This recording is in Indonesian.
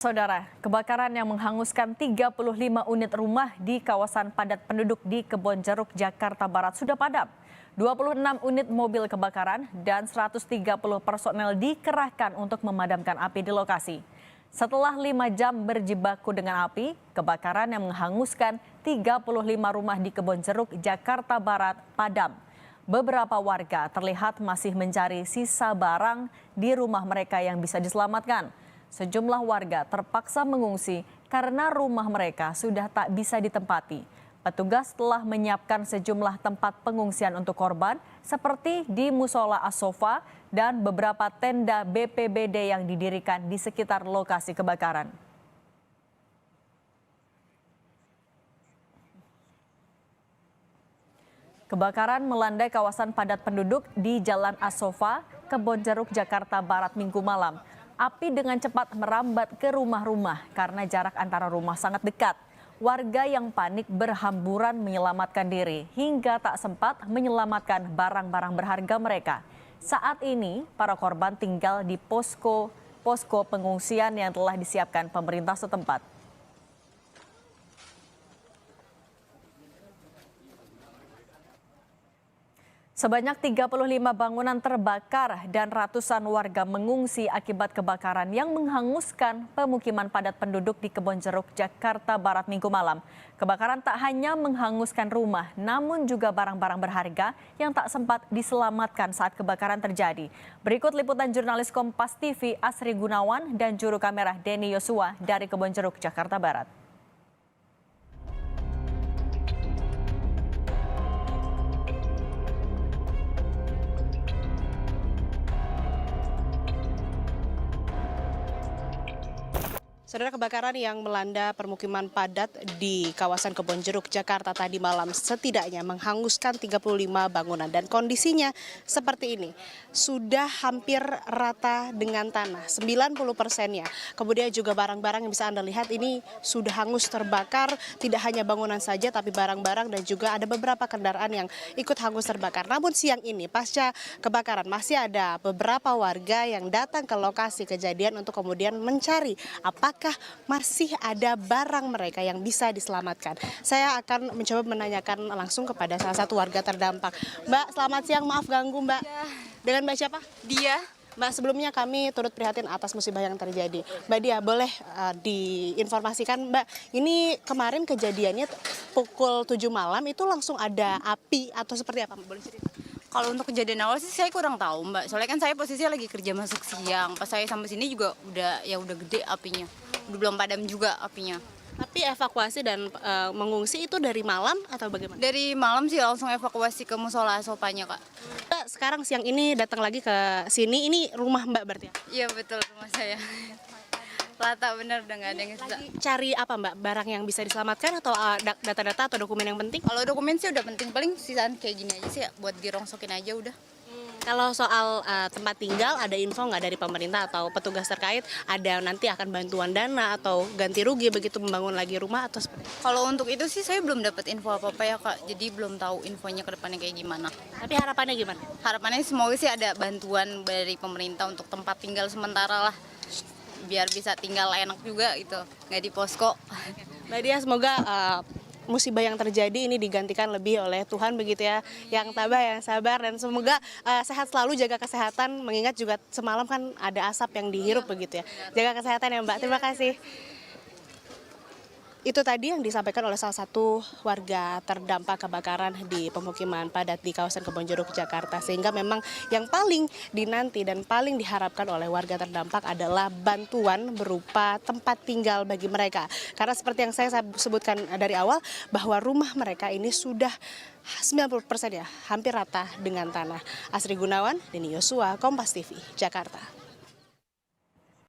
Saudara, kebakaran yang menghanguskan 35 unit rumah di kawasan padat penduduk di Kebonjeruk, Jakarta Barat sudah padam. 26 unit mobil kebakaran dan 130 personel dikerahkan untuk memadamkan api di lokasi. Setelah 5 jam berjibaku dengan api, kebakaran yang menghanguskan 35 rumah di Kebonjeruk, Jakarta Barat padam. Beberapa warga terlihat masih mencari sisa barang di rumah mereka yang bisa diselamatkan. Sejumlah warga terpaksa mengungsi karena rumah mereka sudah tak bisa ditempati. Petugas telah menyiapkan sejumlah tempat pengungsian untuk korban seperti di Musola Asofa dan beberapa tenda BPBD yang didirikan di sekitar lokasi kebakaran. Kebakaran melanda kawasan padat penduduk di Jalan Asofa, Kebonjeruk, Jakarta Barat Minggu malam. Api dengan cepat merambat ke rumah-rumah karena jarak antara rumah sangat dekat. Warga yang panik berhamburan menyelamatkan diri hingga tak sempat menyelamatkan barang-barang berharga mereka. Saat ini para korban tinggal di posko pengungsian yang telah disiapkan pemerintah setempat. Sebanyak 35 bangunan terbakar dan ratusan warga mengungsi akibat kebakaran yang menghanguskan pemukiman padat penduduk di Kebonjeruk, Jakarta Barat Minggu malam. Kebakaran tak hanya menghanguskan rumah, namun juga barang-barang berharga yang tak sempat diselamatkan saat kebakaran terjadi. Berikut liputan jurnalis Kompas TV Asri Gunawan dan juru kamera Denny Yosua dari Kebonjeruk, Jakarta Barat. Saudara, kebakaran yang melanda permukiman padat di kawasan Kebonjeruk, Jakarta tadi malam setidaknya menghanguskan 35 bangunan dan kondisinya seperti ini. Sudah hampir rata dengan tanah, 90%-nya. Kemudian juga barang-barang yang bisa Anda lihat ini sudah hangus terbakar, tidak hanya bangunan saja tapi barang-barang dan juga ada beberapa kendaraan yang ikut hangus terbakar. Namun siang ini pasca kebakaran masih ada beberapa warga yang datang ke lokasi kejadian untuk kemudian mencari apakah masih ada barang mereka yang bisa diselamatkan. Saya akan mencoba menanyakan langsung kepada salah satu warga terdampak. Mbak, selamat siang, maaf ganggu Mbak. Ya. Dengan Mbak siapa? Dia. Mbak, sebelumnya kami turut prihatin atas musibah yang terjadi. Mbak Dia, boleh diinformasikan Mbak, ini kemarin kejadiannya pukul 7 malam itu langsung ada api atau seperti apa Mbak? Boleh cerita? Kalau untuk kejadian awal sih saya kurang tahu Mbak. Soalnya kan saya posisinya lagi kerja masuk siang. Pas saya sampai sini juga udah gede apinya. Udah belum padam juga apinya. Tapi evakuasi dan mengungsi itu dari malam atau bagaimana? Dari malam sih langsung evakuasi ke Musola Asofanya, Kak. Mbak, sekarang siang ini datang lagi ke sini, ini rumah Mbak berarti ya? Iya betul, rumah saya. Rata bener, udah nggak ada yang bisa. Cari apa Mbak? Barang yang bisa diselamatkan atau data-data atau dokumen yang penting? Kalau dokumen sih udah penting, paling sisaan kayak gini aja sih ya, buat dirongsokin aja udah. Kalau soal tempat tinggal, ada info nggak dari pemerintah atau petugas terkait? Ada nanti akan bantuan dana atau ganti rugi begitu membangun lagi rumah atau seperti itu? Kalau untuk itu sih saya belum dapat info apa-apa ya Kak, jadi belum tahu infonya ke depannya kayak gimana. Tapi harapannya gimana? Harapannya semoga sih ada bantuan dari pemerintah untuk tempat tinggal sementara lah, biar bisa tinggal enak juga gitu, nggak di posko. Mbak Dia, semoga musibah yang terjadi ini digantikan lebih oleh Tuhan begitu ya, yang tabah, yang sabar, dan semoga sehat selalu, jaga kesehatan, mengingat juga semalam kan ada asap yang dihirup begitu ya. Jaga kesehatan ya Mbak, terima kasih. Itu tadi yang disampaikan oleh salah satu warga terdampak kebakaran di pemukiman padat di kawasan Kebonjeruk, Jakarta. Sehingga memang yang paling dinanti dan paling diharapkan oleh warga terdampak adalah bantuan berupa tempat tinggal bagi mereka. Karena seperti yang saya sebutkan dari awal, bahwa rumah mereka ini sudah 90% ya, hampir rata dengan tanah. Asri Gunawan, Denny Yosua, Kompas TV, Jakarta.